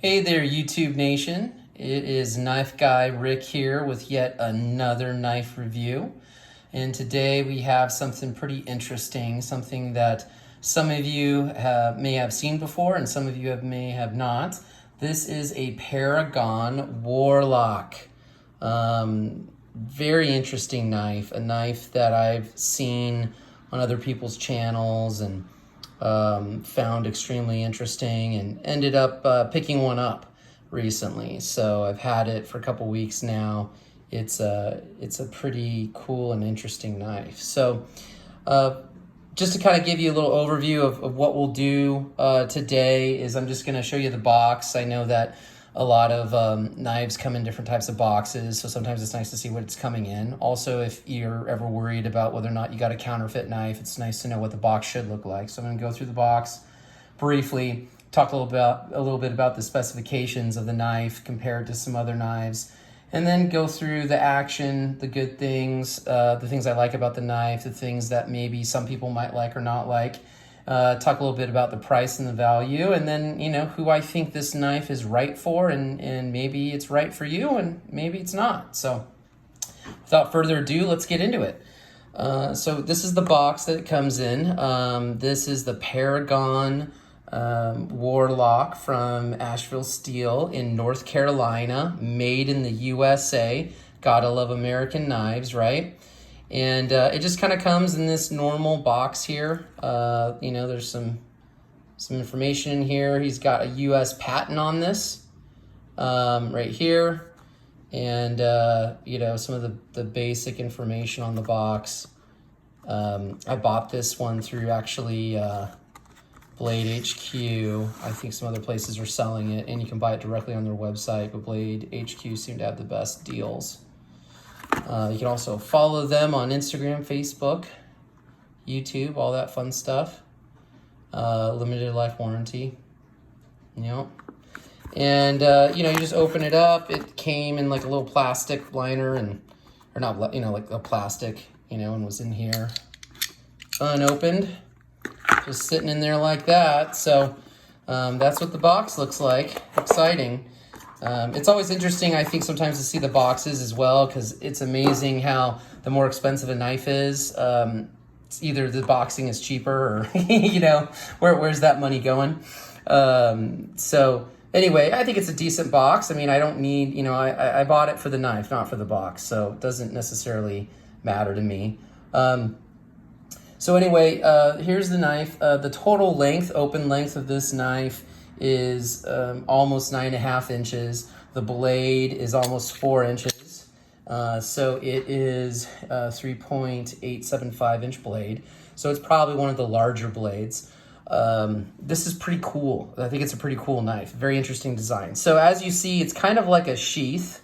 Hey there, YouTube Nation. It is Knife Guy Rick here with yet another knife review. And today we have something pretty interesting, something that some of you may have seen before and some of you may have not. This is a Paragon Warlock. Very interesting knife, a knife that I've seen on other people's channels and found extremely interesting and ended up picking one up recently. So I've had it for a couple weeks now. It's a pretty cool and interesting knife. So just to kind of give you a little overview of what we'll do today is I'm just going to show you the box. I know that a lot of knives come in different types of boxes, so sometimes it's nice to see what it's coming in. Also, if you're ever worried about whether or not you got a counterfeit knife, it's nice to know what the box should look like. So I'm going to go through the box briefly, talk a little bit about the specifications of the knife compared to some other knives, and then go through the action, the good things, the things I like about the knife, the things that maybe some people might like or not like. Talk a little bit about the price and the value, and then, who I think this knife is right for, and maybe it's right for you, and maybe it's not. So without further ado, let's get into it. So this is the box that it comes in. This is the Paragon Warlock from Asheville Steel in North Carolina, made in the USA. Gotta love American knives, right? And it just kind of comes in this normal box here. There's some information in here. He's got a US patent on this right here. And, some of the basic information on the box. I bought this one through actually Blade HQ. I think some other places are selling it, and you can buy it directly on their website, but Blade HQ seem to have the best deals. You can also follow them on Instagram, Facebook, YouTube, all that fun stuff. Limited life warranty. And you just open it up. It came in like a little plastic liner, like a plastic, and was in here unopened, just sitting in there like that. So that's what the box looks like. Exciting. It's always interesting, I think, sometimes to see the boxes as well, because it's amazing how the more expensive a knife is, it's either the boxing is cheaper or, where's that money going? So anyway, I think it's a decent box. I mean, I don't need, I bought it for the knife, not for the box, so it doesn't necessarily matter to me. So anyway, here's the knife. The total length, open length of this knife is almost 9.5 inches. The blade is almost 4 inches. So it is a 3.875 inch blade. So it's probably one of the larger blades. This is pretty cool. I think it's a pretty cool knife. Very interesting design. So as you see, it's kind of like a sheath,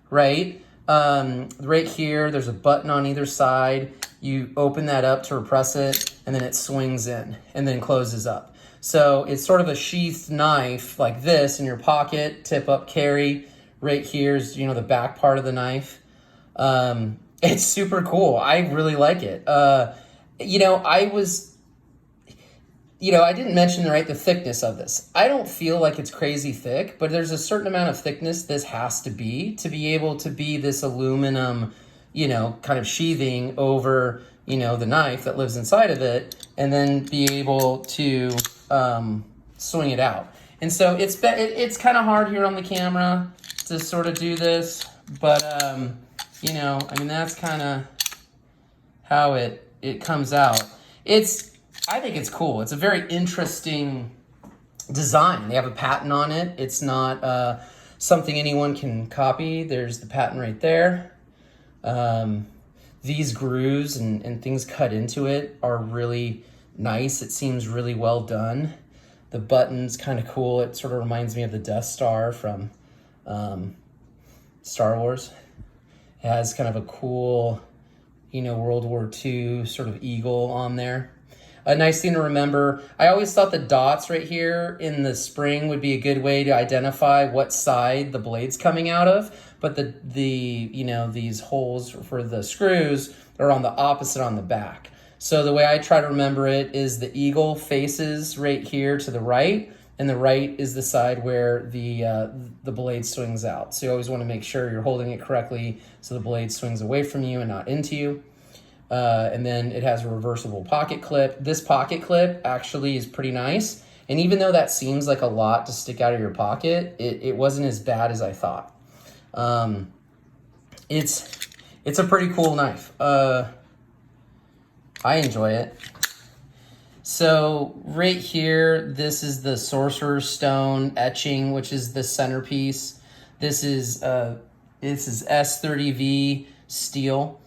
right? Right here, there's a button on either side. You open that up to repress it, and then it swings in and then closes up. So it's sort of a sheathed knife like this in your pocket, tip up carry. Right here is, the back part of the knife. It's super cool. I really like it. I didn't mention the thickness of this. I don't feel like it's crazy thick, but there's a certain amount of thickness this has to be able to be this aluminum, kind of sheathing over, the knife that lives inside of it, and then be able to swing it out. And so it's kind of hard here on the camera to sort of do this, but that's kind of how it comes out. I think it's cool. It's a very interesting design. They have a patent on it. It's not something anyone can copy. There's the patent right there. These grooves and things cut into it are really nice. It seems really well done. The button's kind of cool. It sort of reminds me of the Death Star from Star Wars. It has kind of a cool, World War II sort of eagle on there. A nice thing to remember, I always thought the dots right here in the spring would be a good way to identify what side the blade's coming out of, but these holes for the screws are on the opposite on the back. So the way I try to remember it is the eagle faces right here to the right, and the right is the side where the blade swings out. So you always want to make sure you're holding it correctly so the blade swings away from you and not into you. And then it has a reversible pocket clip. This pocket clip actually is pretty nice. And even though that seems like a lot to stick out of your pocket, it wasn't as bad as I thought. It's a pretty cool knife. I enjoy it. So right here, this is the Sorcerer's Stone etching, which is the centerpiece. This is S30V steel,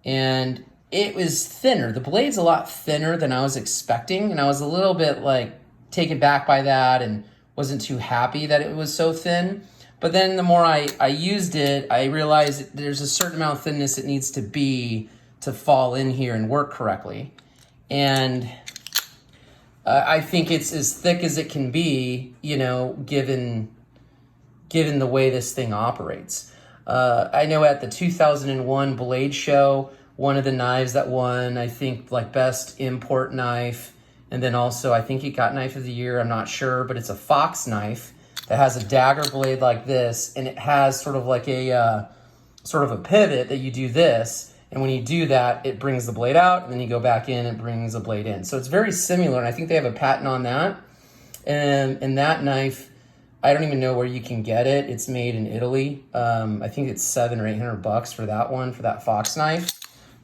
and it was thinner. The blade's a lot thinner than I was expecting, and I was a little bit like taken back by that and wasn't too happy that it was so thin. But then the more I used it, I realized there's a certain amount of thinness it needs to be to fall in here and work correctly. And I think it's as thick as it can be, you know, given the way this thing operates. I know at the 2001 Blade Show, one of the knives that won, I think, like best import knife, and then also I think it got Knife of the Year, I'm not sure, but it's a fox knife that has a dagger blade like this, and it has sort of like a pivot that you do this, and when you do that, it brings the blade out, and then you go back in and brings the blade in. So it's very similar, and I think they have a patent on that. And that knife, I don't even know where you can get it. It's made in Italy. I think it's $700 or $800 for that one, for that fox knife.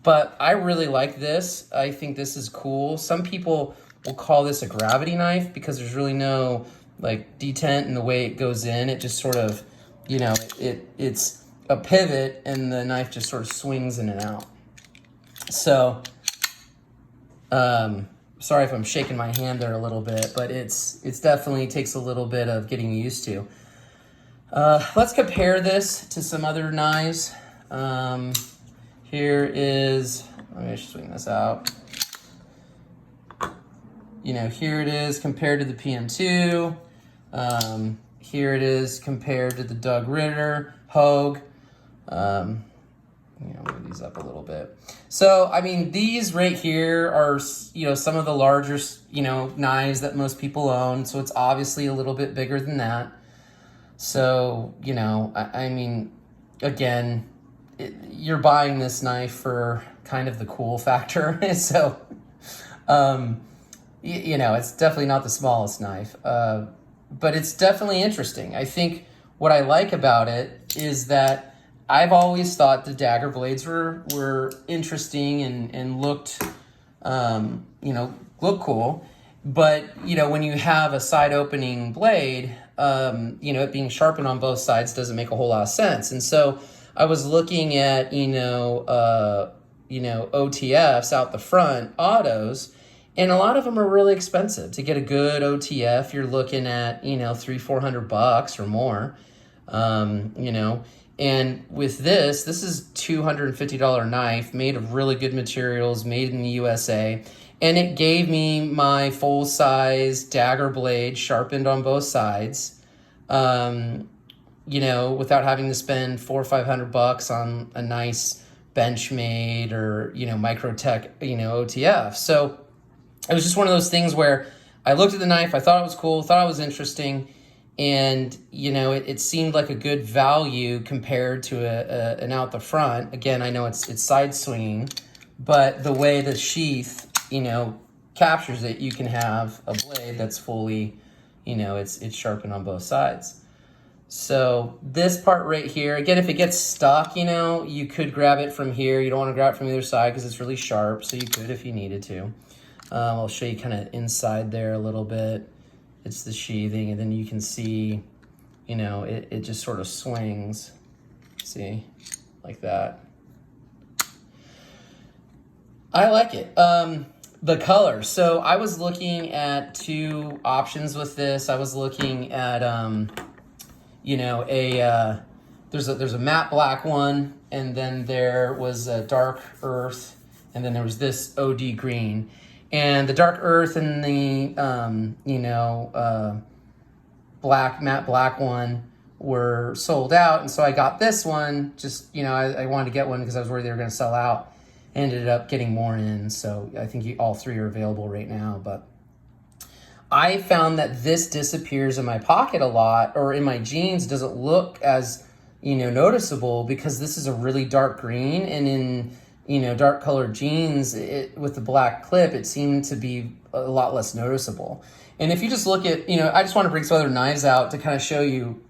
But I really like this. I think this is cool. Some people will call this a gravity knife because there's really no like detent in the way it goes in. It just sort of, you know, it's a pivot and the knife just sort of swings in and out. So, sorry if I'm shaking my hand there a little bit, but it's definitely takes a little bit of getting used to. Let's compare this to some other knives. Here is, let me just swing this out. You know, here it is compared to the PM2. Here it is compared to the Doug Ritter Hogue. You know, move these up a little bit. So, I mean, these right here are, you know, some of the larger, you know, knives that most people own. So it's obviously a little bit bigger than that. So, you know, I mean, again, you're buying this knife for kind of the cool factor. So, you know, it's definitely not the smallest knife, but it's definitely interesting. I think what I like about it is that I've always thought the dagger blades were interesting and looked, you know, look cool. But, you know, when you have a side opening blade, you know, it being sharpened on both sides doesn't make a whole lot of sense. And so I was looking at, you know, OTFs out the front, autos, and a lot of them are really expensive. To get a good OTF, you're looking at, you know, $300-400 or more, you know. And with this is $250 knife made of really good materials, made in the USA. And it gave me my full size dagger blade sharpened on both sides, you know, without having to spend $400 or $500 on a nice Benchmade or, you know, Microtech, you know, OTF. So it was just one of those things where I looked at the knife, I thought it was cool, thought it was interesting, and, you know, it seemed like a good value compared to an out the front. Again, I know it's side swinging, but the way the sheath, you know, captures it, you can have a blade that's fully, you know, it's sharpened on both sides. So this part right here, again, if it gets stuck, you know, you could grab it from here. You don't want to grab it from either side because it's really sharp, so you could if you needed to. I'll show you kind of inside there a little bit. It's the sheathing, and then you can see, you know, it just sort of swings, see, like that. I like it. The color. So I was looking at two options with this. I was looking at, you know, there's a matte black one, and then there was a dark earth, and then there was this OD green. And the dark earth and the, you know, matte black one were sold out. And so I got this one, just, you know, I wanted to get one because I was worried they were going to sell out. Ended up getting more in. So I think all three are available right now. But I found that this disappears in my pocket a lot, or in my jeans doesn't look as, noticeable, because this is a really dark green, and in, dark colored jeans with the black clip, it seemed to be a lot less noticeable. And if you just look at, I just want to bring some other knives out to kind of show you,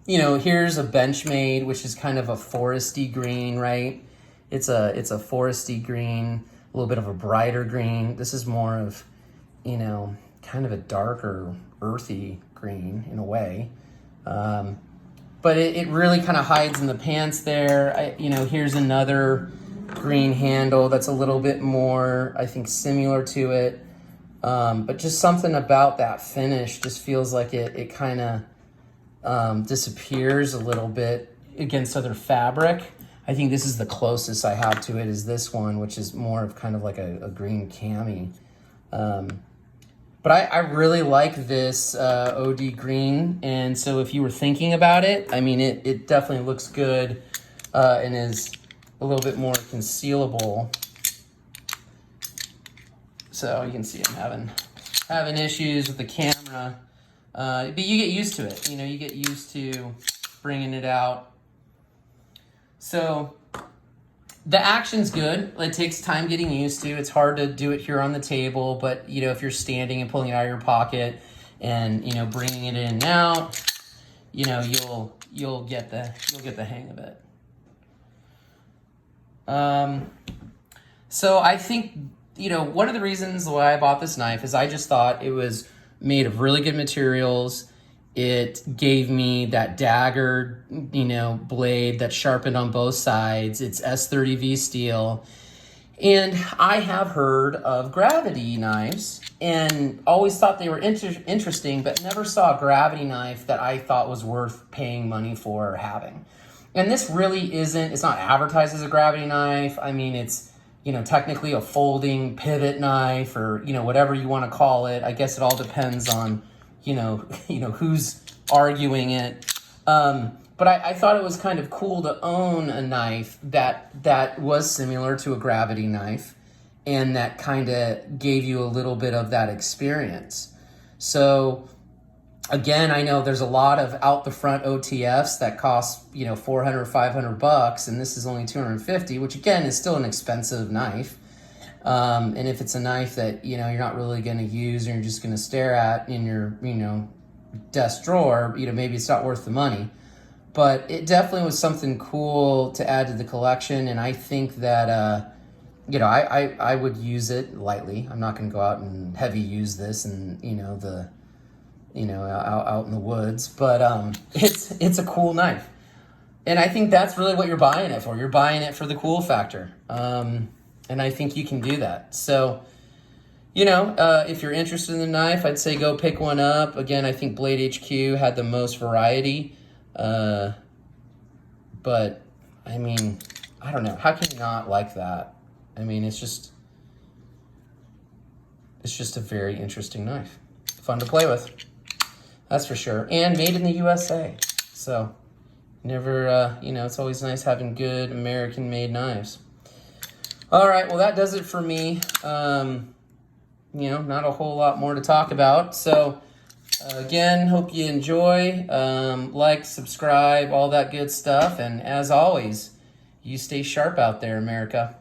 here's a Benchmade, which is kind of a foresty green, right? It's a foresty green, a little bit of a brighter green. This is more of, kind of a darker, earthy green in a way. But it really kind of hides in the pants there. Here's another green handle that's a little bit more, I think, similar to it. But just something about that finish just feels like it kind of disappears a little bit against other fabric. I think this is the closest I have to it, is this one, which is more of kind of like a green cami. But I really like this OD green, and so if you were thinking about it, I mean, it definitely looks good and is a little bit more concealable. So you can see I'm having issues with the camera, but you get used to it. You get used to bringing it out. So the action's good. It takes time getting used to. It's hard to do it here on the table, but if you're standing and pulling it out of your pocket and bringing it in and out, you'll get the hang of it. So I think one of the reasons why I bought this knife is I just thought it was made of really good materials. It gave me that dagger, blade that's sharpened on both sides. It's S30V steel. And I have heard of gravity knives and always thought they were interesting, but never saw a gravity knife that I thought was worth paying money for or having. And this really isn't, it's not advertised as a gravity knife. I mean, it's, technically a folding pivot knife, or, whatever you want to call it. I guess it all depends on, who's arguing it. But I thought it was kind of cool to own a knife that was similar to a gravity knife, and that kind of gave you a little bit of that experience. So again, I know there's a lot of out the front OTFs that cost, $400, $500, and this is only $250, which again is still an expensive knife. And if it's a knife that, you're not really going to use, or you're just going to stare at in your, desk drawer, maybe it's not worth the money. But it definitely was something cool to add to the collection. And I think that, I would use it lightly. I'm not going to go out and heavy use this and, out in the woods, but it's a cool knife. And I think that's really what you're buying it for. You're buying it for the cool factor. And I think you can do that. So, if you're interested in the knife, I'd say go pick one up. Again, I think Blade HQ had the most variety. But I mean, I don't know. How can you not like that? I mean, it's just a very interesting knife. Fun to play with. That's for sure. And made in the USA. So never, it's always nice having good American-made knives. All right, well, that does it for me. Not a whole lot more to talk about. So, again, hope you enjoy. Like, subscribe, all that good stuff. And as always, you stay sharp out there, America.